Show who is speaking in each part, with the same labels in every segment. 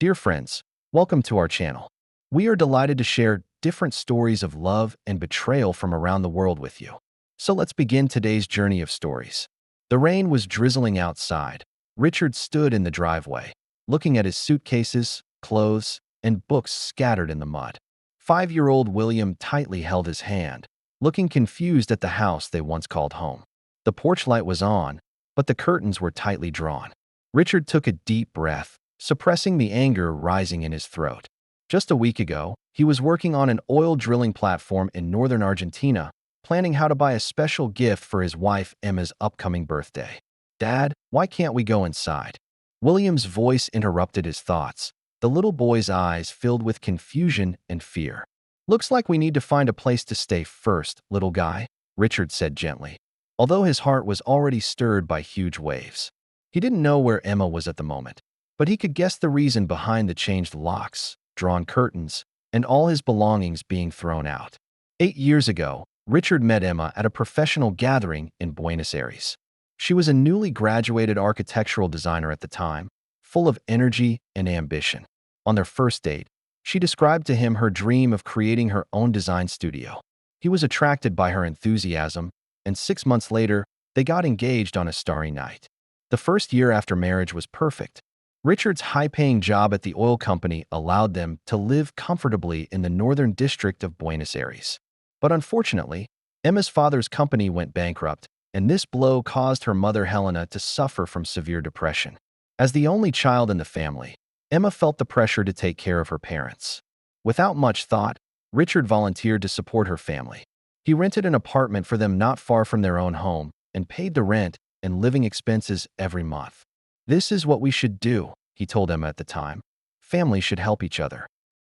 Speaker 1: Dear friends, welcome to our channel. We are delighted to share different stories of love and betrayal from around the world with you. So let's begin today's journey of stories. The rain was drizzling outside. Richard stood in the driveway, looking at his suitcases, clothes, and books scattered in the mud. 5-year-old William tightly held his hand, looking confused at the house they once called home. The porch light was on, but the curtains were tightly drawn. Richard took a deep breath, suppressing the anger rising in his throat. Just a week ago, he was working on an oil drilling platform in northern Argentina, planning how to buy a special gift for his wife Emma's upcoming birthday. "Dad, why can't we go inside?" William's voice interrupted his thoughts, the little boy's eyes filled with confusion and fear. "Looks like we need to find a place to stay first, little guy," Richard said gently, although his heart was already stirred by huge waves. He didn't know where Emma was at the moment, but he could guess the reason behind the changed locks, drawn curtains, and all his belongings being thrown out. 8 years ago, Richard met Emma at a professional gathering in Buenos Aires. She was a newly graduated architectural designer at the time, full of energy and ambition. On their first date, she described to him her dream of creating her own design studio. He was attracted by her enthusiasm, and 6 months later, they got engaged on a starry night. The first year after marriage was perfect. Richard's high-paying job at the oil company allowed them to live comfortably in the northern district of Buenos Aires. But unfortunately, Emma's father's company went bankrupt, and this blow caused her mother Helena to suffer from severe depression. As the only child in the family, Emma felt the pressure to take care of her parents. Without much thought, Richard volunteered to support her family. He rented an apartment for them not far from their own home and paid the rent and living expenses every month. "This is what we should do," he told Emma at the time. "Families should help each other."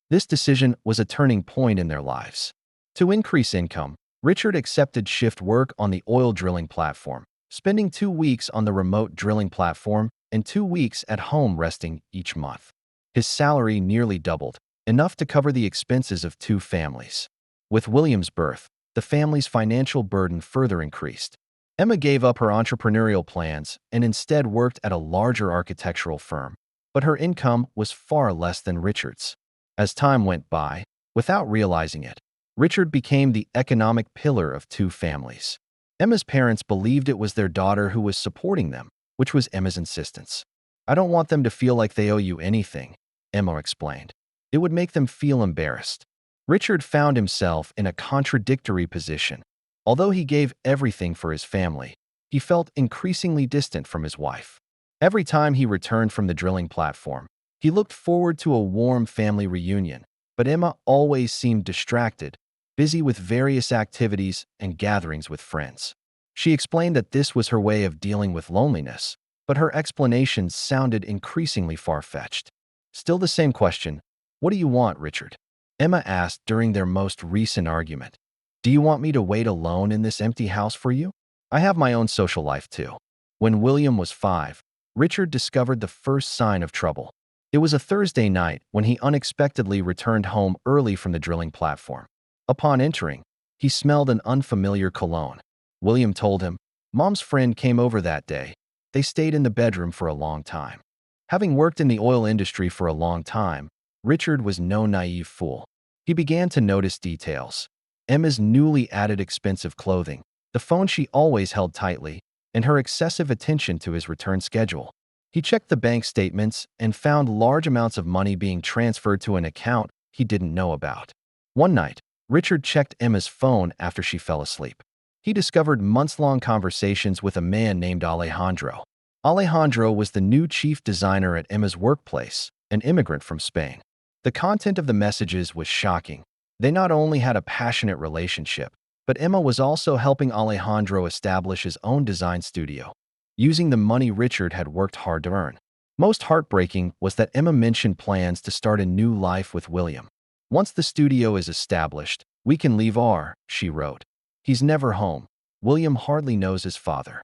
Speaker 1: This decision was a turning point in their lives. To increase income, Richard accepted shift work on the oil drilling platform, spending 2 weeks on the remote drilling platform and 2 weeks at home resting each month. His salary nearly doubled, enough to cover the expenses of 2 families. With William's birth, the family's financial burden further increased. Emma gave up her entrepreneurial plans and instead worked at a larger architectural firm, but her income was far less than Richard's. As time went by, without realizing it, Richard became the economic pillar of 2 families. Emma's parents believed it was their daughter who was supporting them, which was Emma's insistence. "I don't want them to feel like they owe you anything," Emma explained. "It would make them feel embarrassed." Richard found himself in a contradictory position. Although he gave everything for his family, he felt increasingly distant from his wife. Every time he returned from the drilling platform, he looked forward to a warm family reunion, but Emma always seemed distracted, busy with various activities and gatherings with friends. She explained that this was her way of dealing with loneliness, but her explanations sounded increasingly far-fetched. "Still the same question. What do you want, Richard?" Emma asked during their most recent argument. "Do you want me to wait alone in this empty house for you? I have my own social life too." When William was 5, Richard discovered the first sign of trouble. It was a Thursday night when he unexpectedly returned home early from the drilling platform. Upon entering, he smelled an unfamiliar cologne. William told him, "Mom's friend came over that day. They stayed in the bedroom for a long time." Having worked in the oil industry for a long time, Richard was no naive fool. He began to notice details. Emma's newly added expensive clothing, the phone she always held tightly, and her excessive attention to his return schedule. He checked the bank statements and found large amounts of money being transferred to an account he didn't know about. One night, Richard checked Emma's phone after she fell asleep. He discovered months-long conversations with a man named Alejandro. Alejandro was the new chief designer at Emma's workplace, an immigrant from Spain. The content of the messages was shocking. They not only had a passionate relationship, but Emma was also helping Alejandro establish his own design studio, using the money Richard had worked hard to earn. Most heartbreaking was that Emma mentioned plans to start a new life with William. "Once the studio is established, we can leave she wrote. "He's never home. William hardly knows his father."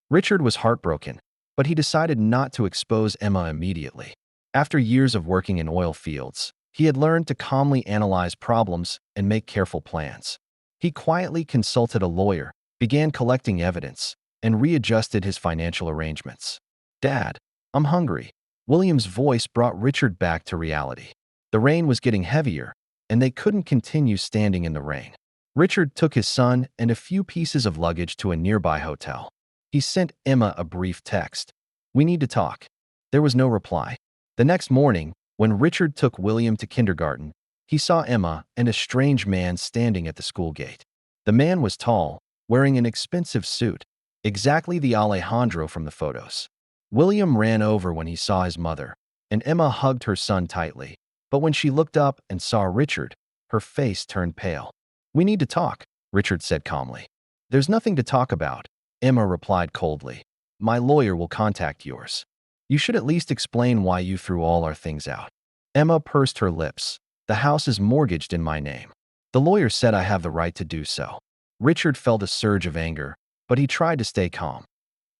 Speaker 1: Richard was heartbroken, but he decided not to expose Emma immediately. After years of working in oil fields, he had learned to calmly analyze problems and make careful plans. He quietly consulted a lawyer, began collecting evidence, and readjusted his financial arrangements. "Dad, I'm hungry. William's voice brought Richard back to reality. The rain was getting heavier, and they couldn't continue standing in the rain. Richard took his son and a few pieces of luggage to a nearby hotel. He sent Emma a brief text. "We need to talk." There was no reply. The next morning, when Richard took William to kindergarten, he saw Emma and a strange man standing at the school gate. The man was tall, wearing an expensive suit, exactly the Alejandro from the photos. William ran over when he saw his mother, and Emma hugged her son tightly. But when she looked up and saw Richard, her face turned pale. "We need to talk," Richard said calmly. "There's nothing to talk about," Emma replied coldly. "My lawyer will contact yours. You should at least explain why you threw all our things out." Emma pursed her lips. "The house is mortgaged in my name. The lawyer said I have the right to do so." Richard felt a surge of anger, but he tried to stay calm.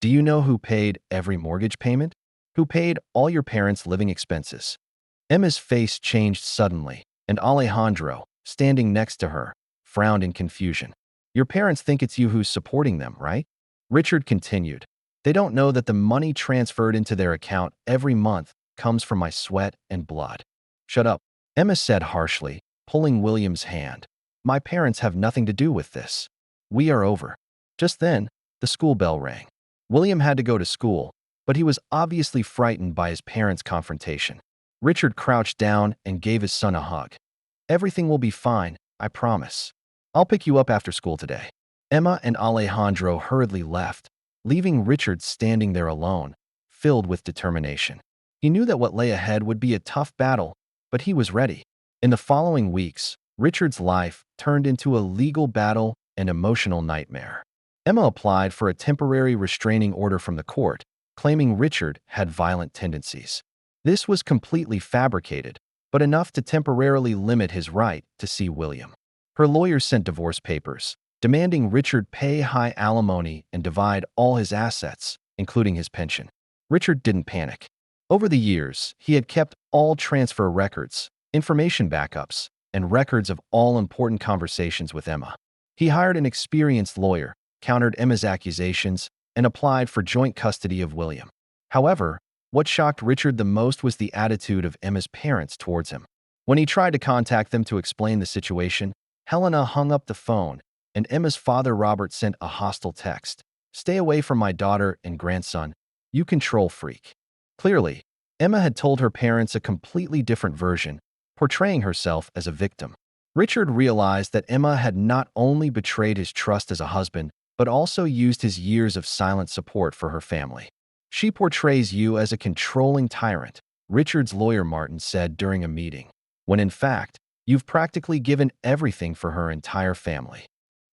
Speaker 1: "Do you know who paid every mortgage payment? Who paid all your parents' living expenses?" Emma's face changed suddenly, and Alejandro, standing next to her, frowned in confusion. "Your parents think it's you who's supporting them, right?" Richard continued. "They don't know that the money transferred into their account every month comes from my sweat and blood." "Shut up," Emma said harshly, pulling William's hand. "My parents have nothing to do with this. We are over." Just then, the school bell rang. William had to go to school, but he was obviously frightened by his parents' confrontation. Richard crouched down and gave his son a hug. "Everything will be fine, I promise. I'll pick you up after school today." Emma and Alejandro hurriedly left, leaving Richard standing there alone, filled with determination. He knew that what lay ahead would be a tough battle, but he was ready. In the following weeks, Richard's life turned into a legal battle and emotional nightmare. Emma applied for a temporary restraining order from the court, claiming Richard had violent tendencies. This was completely fabricated, but enough to temporarily limit his right to see William. Her lawyer sent divorce papers, demanding Richard pay high alimony and divide all his assets, including his pension. Richard didn't panic. Over the years, he had kept all transfer records, information backups, and records of all important conversations with Emma. He hired an experienced lawyer, countered Emma's accusations, and applied for joint custody of William. However, what shocked Richard the most was the attitude of Emma's parents towards him. When he tried to contact them to explain the situation, Helena hung up the phone, and Emma's father Robert sent a hostile text. "Stay away from my daughter and grandson, you control freak." Clearly, Emma had told her parents a completely different version, portraying herself as a victim. Richard realized that Emma had not only betrayed his trust as a husband, but also used his years of silent support for her family. "She portrays you as a controlling tyrant," Richard's lawyer Martin said during a meeting, "when in fact, you've practically given everything for her entire family."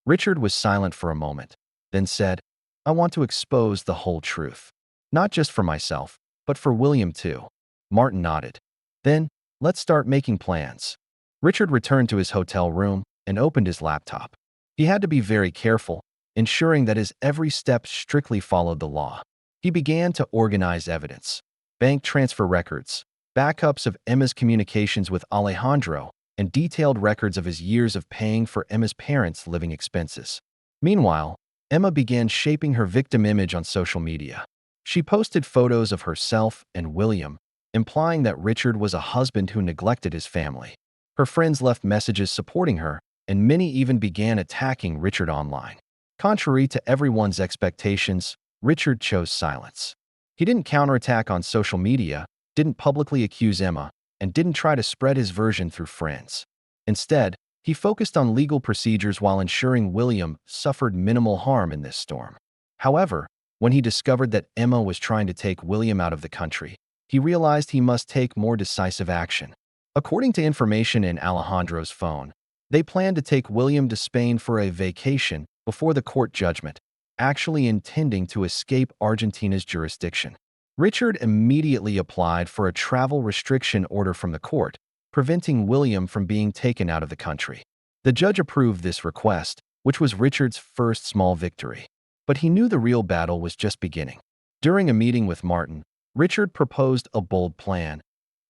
Speaker 1: Richard was silent for a moment, then said, "I want to expose the whole truth. Not just for myself, but for William too." Martin nodded. "Then, let's start making plans." Richard returned to his hotel room and opened his laptop. He had to be very careful, ensuring that his every step strictly followed the law. He began to organize evidence, bank transfer records, backups of Emma's communications with Alejandro, and detailed records of his years of paying for Emma's parents' living expenses. Meanwhile, Emma began shaping her victim image on social media. She posted photos of herself and William, implying that Richard was a husband who neglected his family. Her friends left messages supporting her, and many even began attacking Richard online. Contrary to everyone's expectations, Richard chose silence. He didn't counterattack on social media, didn't publicly accuse Emma, and didn't try to spread his version through friends. Instead, he focused on legal procedures while ensuring William suffered minimal harm in this storm. However, when he discovered that Emma was trying to take William out of the country, he realized he must take more decisive action. According to information in Alejandro's phone, they planned to take William to Spain for a vacation before the court judgment, actually intending to escape Argentina's jurisdiction. Richard immediately applied for a travel restriction order from the court, preventing William from being taken out of the country. The judge approved this request, which was Richard's first small victory. But he knew the real battle was just beginning. During a meeting with Martin, Richard proposed a bold plan.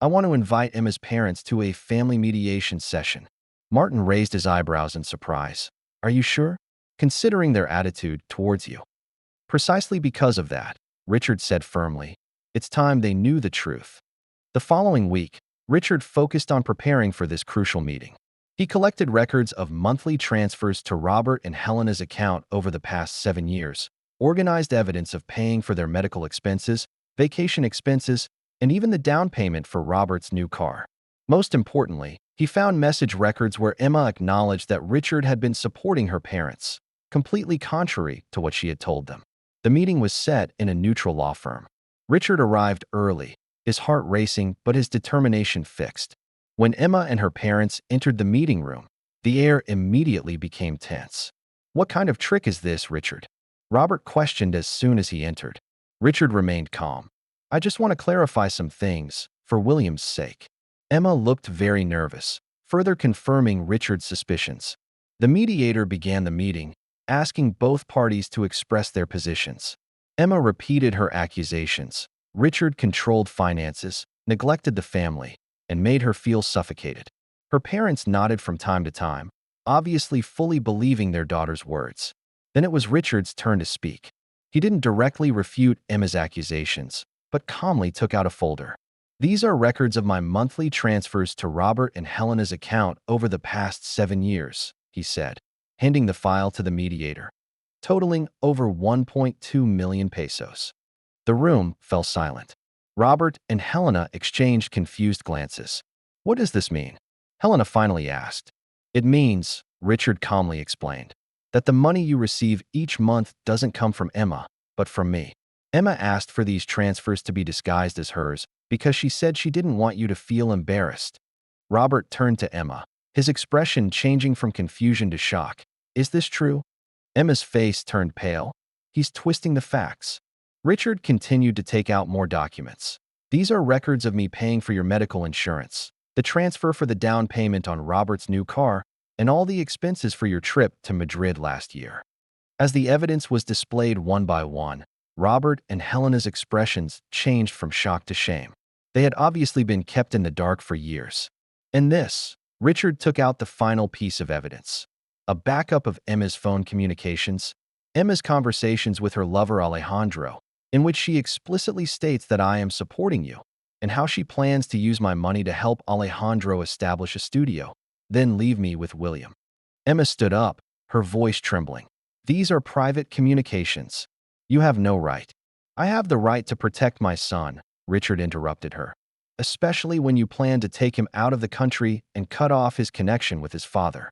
Speaker 1: "I want to invite Emma's parents to a family mediation session." Martin raised his eyebrows in surprise. "Are you sure? Considering their attitude towards you." "Precisely because of that," Richard said firmly. It's time they knew the truth. The following week, Richard focused on preparing for this crucial meeting. He collected records of monthly transfers to Robert and Helena's account over the past 7 years, organized evidence of paying for their medical expenses, vacation expenses, and even the down payment for Robert's new car. Most importantly, he found message records where Emma acknowledged that Richard had been supporting her parents, completely contrary to what she had told them. The meeting was set in a neutral law firm. Richard arrived early, his heart racing but his determination fixed. When Emma and her parents entered the meeting room, the air immediately became tense. "What kind of trick is this, Richard?" Robert questioned as soon as he entered. Richard remained calm. "I just want to clarify some things, for William's sake." Emma looked very nervous, further confirming Richard's suspicions. The mediator began the meeting, asking both parties to express their positions. Emma repeated her accusations. Richard controlled finances, neglected the family, and made her feel suffocated. Her parents nodded from time to time, obviously fully believing their daughter's words. Then it was Richard's turn to speak. He didn't directly refute Emma's accusations, but calmly took out a folder. "These are records of my monthly transfers to Robert and Helena's account over the past 7 years, he said, handing the file to the mediator, totaling over 1.2 million pesos. The room fell silent. Robert and Helena exchanged confused glances. "What does this mean?" Helena finally asked. "It means," Richard calmly explained, "that the money you receive each month doesn't come from Emma, but from me." Emma asked for these transfers to be disguised as hers because she said she didn't want you to feel embarrassed. Robert turned to Emma, his expression changing from confusion to shock. "Is this true?" Emma's face turned pale. "He's twisting the facts." Richard continued to take out more documents. "These are records of me paying for your medical insurance, the transfer for the down payment on Robert's new car, and all the expenses for your trip to Madrid last year." As the evidence was displayed one by one, Robert and Helena's expressions changed from shock to shame. They had obviously been kept in the dark for years. And this, Richard took out the final piece of evidence. A backup of Emma's phone communications, Emma's conversations with her lover Alejandro, in which she explicitly states that "I am supporting you," and how she plans to use my money to help Alejandro establish a studio, then leave me with William. Emma stood up, her voice trembling. "These are private communications. You have no right." "I have the right to protect my son," Richard interrupted her, "especially when you plan to take him out of the country and cut off his connection with his father."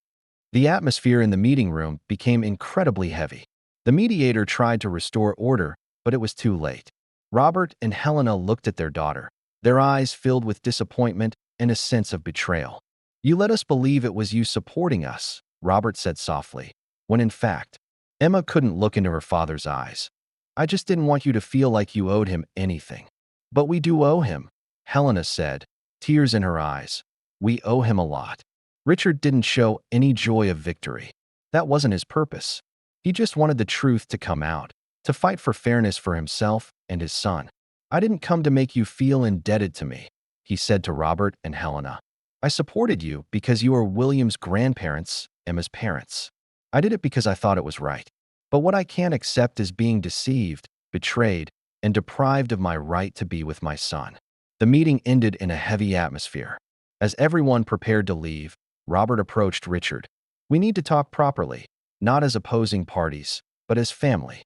Speaker 1: The atmosphere in the meeting room became incredibly heavy. The mediator tried to restore order, but it was too late. Robert and Helena looked at their daughter, their eyes filled with disappointment and a sense of betrayal. "You let us believe it was you supporting us," Robert said softly, when in fact, Emma couldn't look into her father's eyes. "I just didn't want you to feel like you owed him anything." "But we do owe him," Helena said, tears in her eyes. "We owe him a lot." Richard didn't show any joy of victory. That wasn't his purpose. He just wanted the truth to come out, to fight for fairness for himself and his son. "I didn't come to make you feel indebted to me," he said to Robert and Helena. "I supported you because you are William's grandparents, Emma's parents. I did it because I thought it was right. But what I can't accept is being deceived, betrayed, and deprived of my right to be with my son." The meeting ended in a heavy atmosphere. As everyone prepared to leave, Robert approached Richard. "We need to talk properly, not as opposing parties, but as family."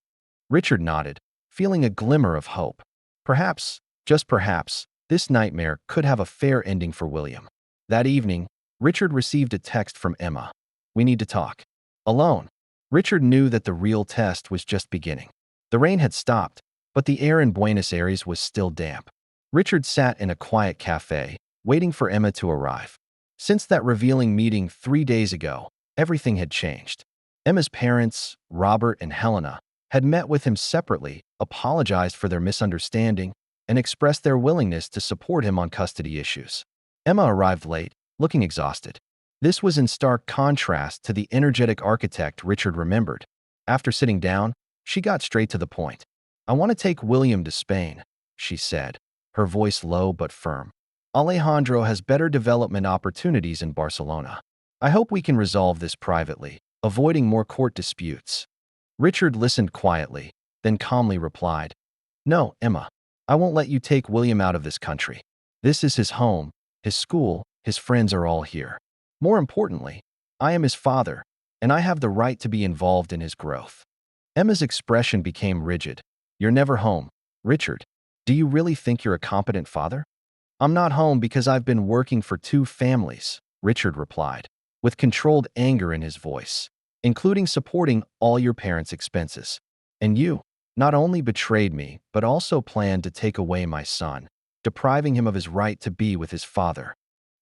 Speaker 1: Richard nodded, feeling a glimmer of hope. Perhaps, just perhaps, this nightmare could have a fair ending for William. That evening, Richard received a text from Emma. "We need to talk." Alone, Richard knew that the real test was just beginning. The rain had stopped, but the air in Buenos Aires was still damp. Richard sat in a quiet cafe, waiting for Emma to arrive. Since that revealing meeting 3 days ago, everything had changed. Emma's parents, Robert and Helena, had met with him separately, apologized for their misunderstanding, and expressed their willingness to support him on custody issues. Emma arrived late, looking exhausted. This was in stark contrast to the energetic architect Richard remembered. After sitting down, she got straight to the point. "I want to take William to Spain," she said, her voice low but firm. "Alejandro has better development opportunities in Barcelona. I hope we can resolve this privately, avoiding more court disputes." Richard listened quietly, then calmly replied, "No, Emma. I won't let you take William out of this country. This is his home, his school, his friends are all here. More importantly, I am his father, and I have the right to be involved in his growth." Emma's expression became rigid. "You're never home. Richard, do you really think you're a competent father?" "I'm not home because I've been working for two families," Richard replied, with controlled anger in his voice, "including supporting all your parents' expenses. And you not only betrayed me, but also planned to take away my son, depriving him of his right to be with his father."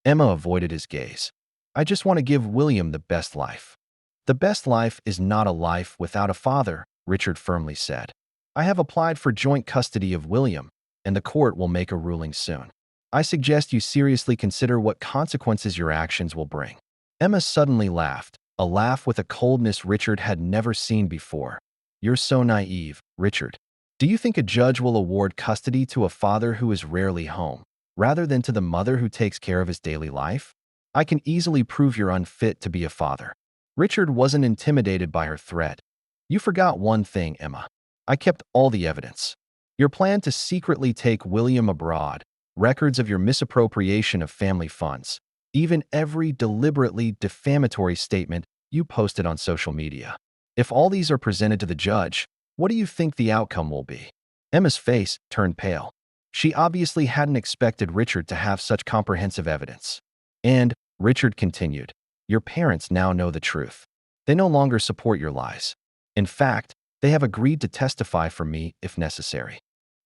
Speaker 1: Emma avoided his gaze. "I just want to give William the best life." "The best life is not a life without a father," Richard firmly said. "I have applied for joint custody of William, and the court will make a ruling soon. I suggest you seriously consider what consequences your actions will bring." Emma suddenly laughed, a laugh with a coldness Richard had never seen before. "You're so naive, Richard. Do you think a judge will award custody to a father who is rarely home, rather than to the mother who takes care of his daily life? I can easily prove you're unfit to be a father." Richard wasn't intimidated by her threat. "You forgot one thing, Emma. I kept all the evidence. Your plan to secretly take William abroad, records of your misappropriation of family funds, even every deliberately defamatory statement you posted on social media. If all these are presented to the judge, what do you think the outcome will be?" Emma's face turned pale. She obviously hadn't expected Richard to have such comprehensive evidence. "And," Richard continued, "your parents now know the truth. They no longer support your lies. In fact, they have agreed to testify for me if necessary."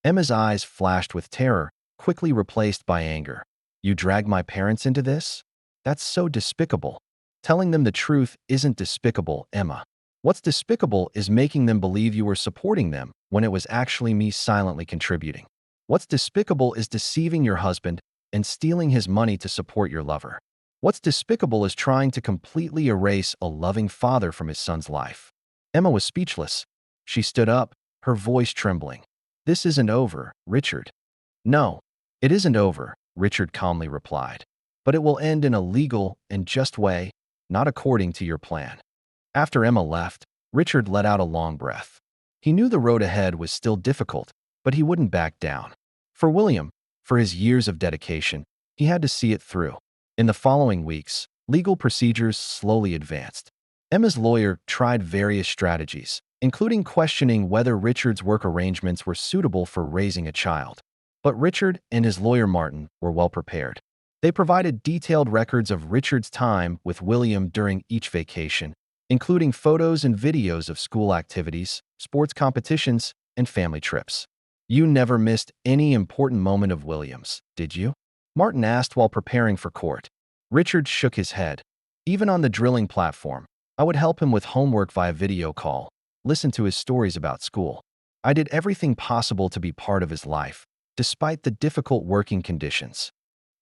Speaker 1: Emma's eyes flashed with terror, quickly replaced by anger. "You drag my parents into this? That's so despicable." "Telling them the truth isn't despicable, Emma. What's despicable is making them believe you were supporting them when it was actually me silently contributing. What's despicable is deceiving your husband and stealing his money to support your lover. What's despicable is trying to completely erase a loving father from his son's life." Emma was speechless. She stood up, her voice trembling. "This isn't over, Richard." "No, it isn't over," Richard calmly replied. "But it will end in a legal and just way, not according to your plan." After Emma left, Richard let out a long breath. He knew the road ahead was still difficult, but he wouldn't back down. For William, for his years of dedication, he had to see it through. In the following weeks, legal procedures slowly advanced. Emma's lawyer tried various strategies, including questioning whether Richard's work arrangements were suitable for raising a child. But Richard and his lawyer Martin were well prepared. They provided detailed records of Richard's time with William during each vacation, including photos and videos of school activities, sports competitions, and family trips. "You never missed any important moment of William's, did you?" Martin asked while preparing for court. Richard shook his head. "Even on the drilling platform, I would help him with homework via video call, listen to his stories about school. I did everything possible to be part of his life, despite the difficult working conditions."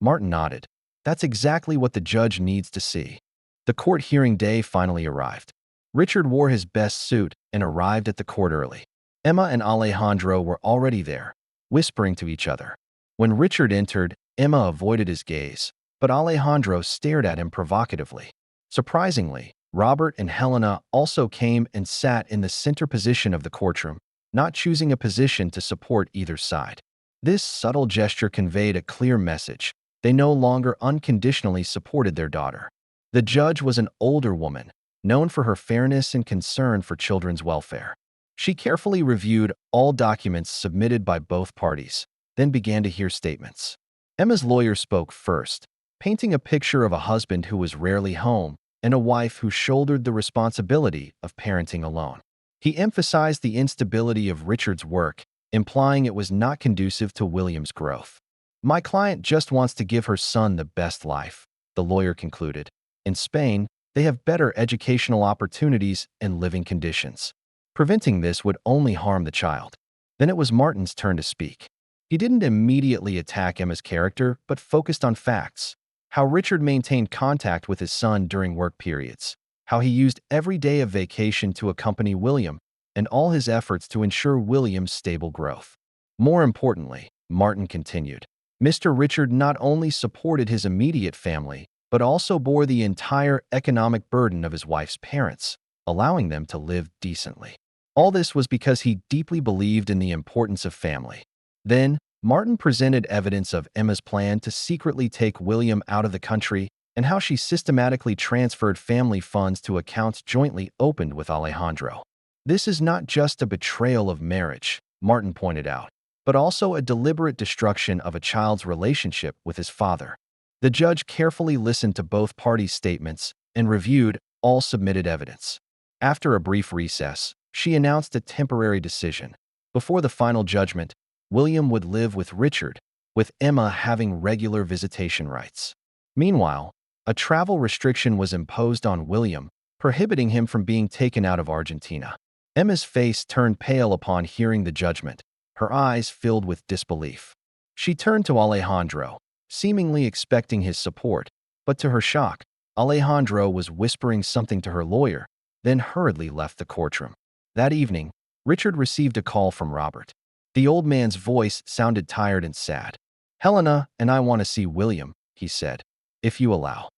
Speaker 1: Martin nodded. "That's exactly what the judge needs to see." The court hearing day finally arrived. Richard wore his best suit and arrived at the court early. Emma and Alejandro were already there, whispering to each other. When Richard entered, Emma avoided his gaze, but Alejandro stared at him provocatively. Surprisingly, Robert and Helena also came and sat in the center position of the courtroom, not choosing a position to support either side. This subtle gesture conveyed a clear message. They no longer unconditionally supported their daughter. The judge was an older woman, known for her fairness and concern for children's welfare. She carefully reviewed all documents submitted by both parties, then began to hear statements. Emma's lawyer spoke first, painting a picture of a husband who was rarely home and a wife who shouldered the responsibility of parenting alone. He emphasized the instability of Richard's work, implying it was not conducive to William's growth. "My client just wants to give her son the best life," the lawyer concluded. "In Spain, they have better educational opportunities and living conditions. Preventing this would only harm the child." Then it was Martin's turn to speak. He didn't immediately attack Emma's character, but focused on facts. How Richard maintained contact with his son during work periods. How he used every day of vacation to accompany William, and all his efforts to ensure William's stable growth. More importantly, Martin continued, Mr. Richard not only supported his immediate family, but also bore the entire economic burden of his wife's parents, allowing them to live decently. All this was because he deeply believed in the importance of family. Then, Martin presented evidence of Emma's plan to secretly take William out of the country and how she systematically transferred family funds to accounts jointly opened with Alejandro. This is not just a betrayal of marriage, Martin pointed out, but also a deliberate destruction of a child's relationship with his father. The judge carefully listened to both parties' statements and reviewed all submitted evidence. After a brief recess, she announced a temporary decision. Before the final judgment, William would live with Richard, with Emma having regular visitation rights. Meanwhile, a travel restriction was imposed on William, prohibiting him from being taken out of Argentina. Emma's face turned pale upon hearing the judgment, her eyes filled with disbelief. She turned to Alejandro, seemingly expecting his support, but to her shock, Alejandro was whispering something to her lawyer, then hurriedly left the courtroom. That evening, Richard received a call from Robert. The old man's voice sounded tired and sad. "Helena and I want to see William," he said, "if you allow."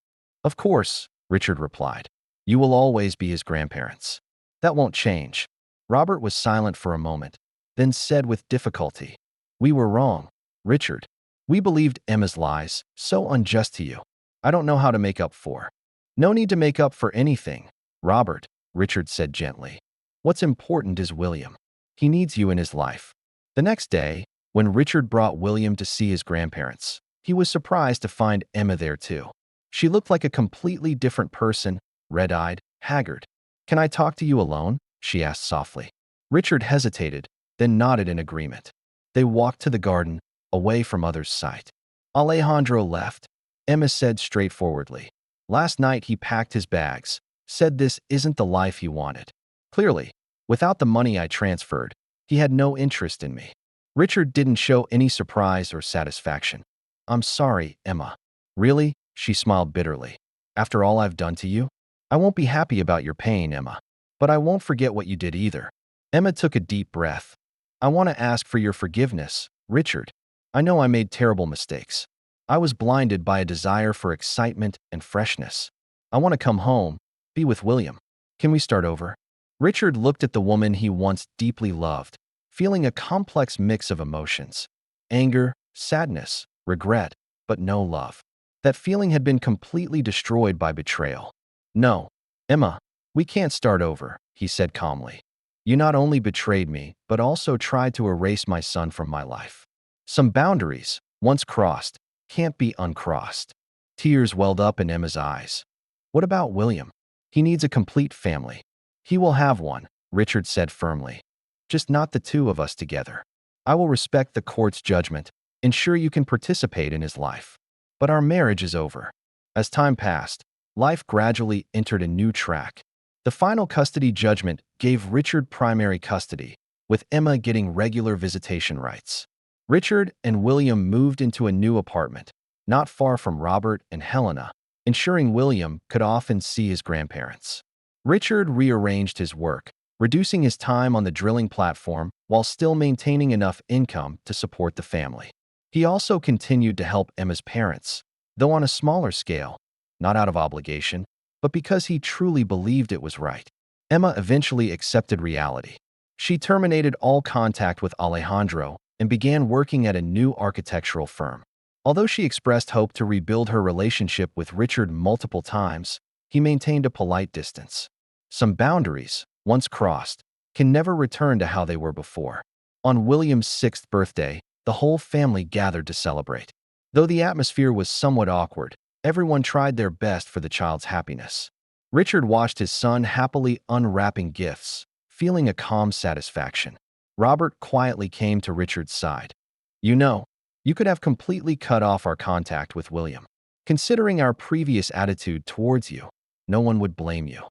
Speaker 1: "Of course," Richard replied. "You will always be his grandparents. That won't change." Robert was silent for a moment, then said with difficulty, "We were wrong, Richard. We believed Emma's lies, so unjust to you. I don't know how to make up for." "No need to make up for anything, Robert," Richard said gently. "What's important is William. He needs you in his life." The next day, when Richard brought William to see his grandparents, he was surprised to find Emma there too. She looked like a completely different person, red-eyed, haggard. "Can I talk to you alone?" she asked softly. Richard hesitated, then nodded in agreement. They walked to the garden, away from others' sight. Alejandro left. Emma said straightforwardly. "Last night he packed his bags, said this isn't the life he wanted. Clearly, without the money I transferred, he had no interest in me." Richard didn't show any surprise or satisfaction. "I'm sorry, Emma." "Really?" She smiled bitterly. "After all I've done to you? I won't be happy about your pain, Emma. But I won't forget what you did either." Emma took a deep breath. "I want to ask for your forgiveness, Richard. I know I made terrible mistakes. I was blinded by a desire for excitement and freshness. I want to come home, be with William. Can we start over?" Richard looked at the woman he once deeply loved, feeling a complex mix of emotions. Anger, sadness, regret, but no love. That feeling had been completely destroyed by betrayal. "No, Emma, we can't start over," he said calmly. "You not only betrayed me, but also tried to erase my son from my life. Some boundaries, once crossed, can't be uncrossed." Tears welled up in Emma's eyes. "What about William? He needs a complete family." "He will have one," Richard said firmly. "Just not the two of us together. I will respect the court's judgment, ensure you can participate in his life. But our marriage is over." As time passed, life gradually entered a new track. The final custody judgment gave Richard primary custody, with Emma getting regular visitation rights. Richard and William moved into a new apartment, not far from Robert and Helena, ensuring William could often see his grandparents. Richard rearranged his work, reducing his time on the drilling platform while still maintaining enough income to support the family. He also continued to help Emma's parents, though on a smaller scale, not out of obligation, but because he truly believed it was right. Emma eventually accepted reality. She terminated all contact with Alejandro and began working at a new architectural firm. Although she expressed hope to rebuild her relationship with Richard multiple times, he maintained a polite distance. Some boundaries, once crossed, can never return to how they were before. On William's 6th birthday, the whole family gathered to celebrate. Though the atmosphere was somewhat awkward, everyone tried their best for the child's happiness. Richard watched his son happily unwrapping gifts, feeling a calm satisfaction. Robert quietly came to Richard's side. "You know, you could have completely cut off our contact with William. Considering our previous attitude towards you, no one would blame you."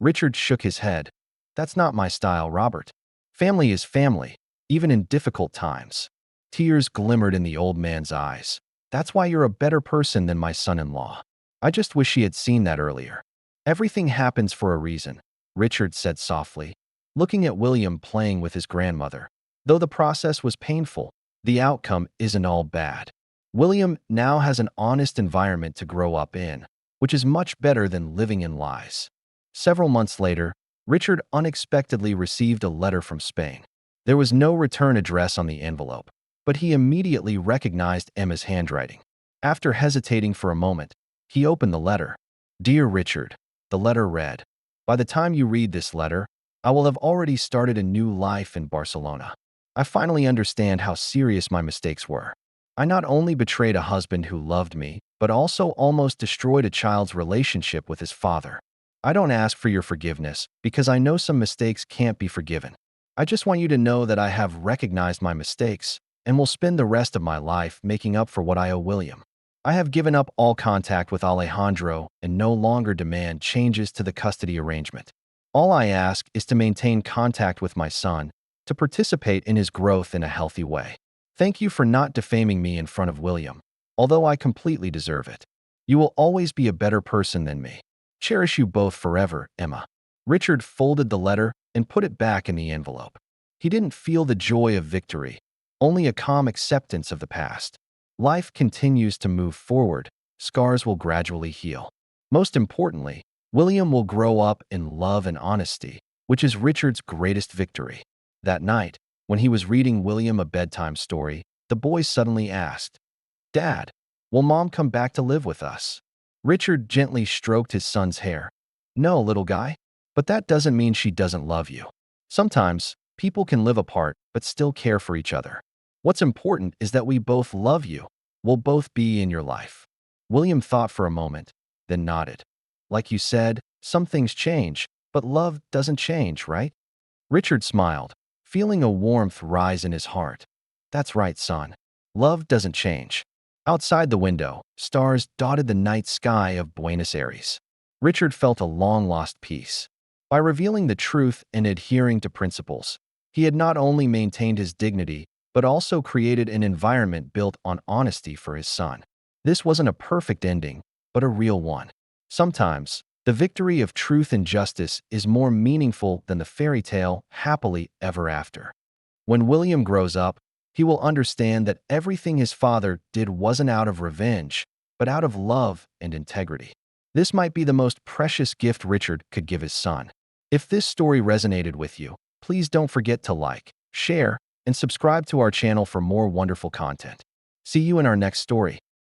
Speaker 1: Richard shook his head. "That's not my style, Robert. Family is family, even in difficult times." Tears glimmered in the old man's eyes. "That's why you're a better person than my son-in-law. I just wish he had seen that earlier." "Everything happens for a reason," Richard said softly, looking at William playing with his grandmother. "Though the process was painful, the outcome isn't all bad. William now has an honest environment to grow up in, which is much better than living in lies." Several months later, Richard unexpectedly received a letter from Spain. There was no return address on the envelope, but he immediately recognized Emma's handwriting. After hesitating for a moment, he opened the letter. "Dear Richard," the letter read, "By the time you read this letter, I will have already started a new life in Barcelona. I finally understand how serious my mistakes were. I not only betrayed a husband who loved me, but also almost destroyed a child's relationship with his father. I don't ask for your forgiveness because I know some mistakes can't be forgiven. I just want you to know that I have recognized my mistakes and will spend the rest of my life making up for what I owe William. I have given up all contact with Alejandro and no longer demand changes to the custody arrangement. All I ask is to maintain contact with my son, to participate in his growth in a healthy way. Thank you for not defaming me in front of William, although I completely deserve it. You will always be a better person than me. Cherish you both forever, Emma." Richard folded the letter and put it back in the envelope. He didn't feel the joy of victory, only a calm acceptance of the past. Life continues to move forward, scars will gradually heal. Most importantly, William will grow up in love and honesty, which is Richard's greatest victory. That night, when he was reading William a bedtime story, the boy suddenly asked, "Dad, will Mom come back to live with us?" Richard gently stroked his son's hair. "No, little guy, but that doesn't mean she doesn't love you. Sometimes, people can live apart but still care for each other. What's important is that we both love you. We'll both be in your life." William thought for a moment, then nodded. "Like you said, some things change, but love doesn't change, right?" Richard smiled, feeling a warmth rise in his heart. "That's right, son. Love doesn't change." Outside the window, stars dotted the night sky of Buenos Aires. Richard felt a long-lost peace. By revealing the truth and adhering to principles, he had not only maintained his dignity, but also created an environment built on honesty for his son. This wasn't a perfect ending, but a real one. Sometimes, the victory of truth and justice is more meaningful than the fairy tale happily ever after. When William grows up, he will understand that everything his father did wasn't out of revenge, but out of love and integrity. This might be the most precious gift Richard could give his son. If this story resonated with you, please don't forget to like, share, and subscribe to our channel for more wonderful content. See you in our next story.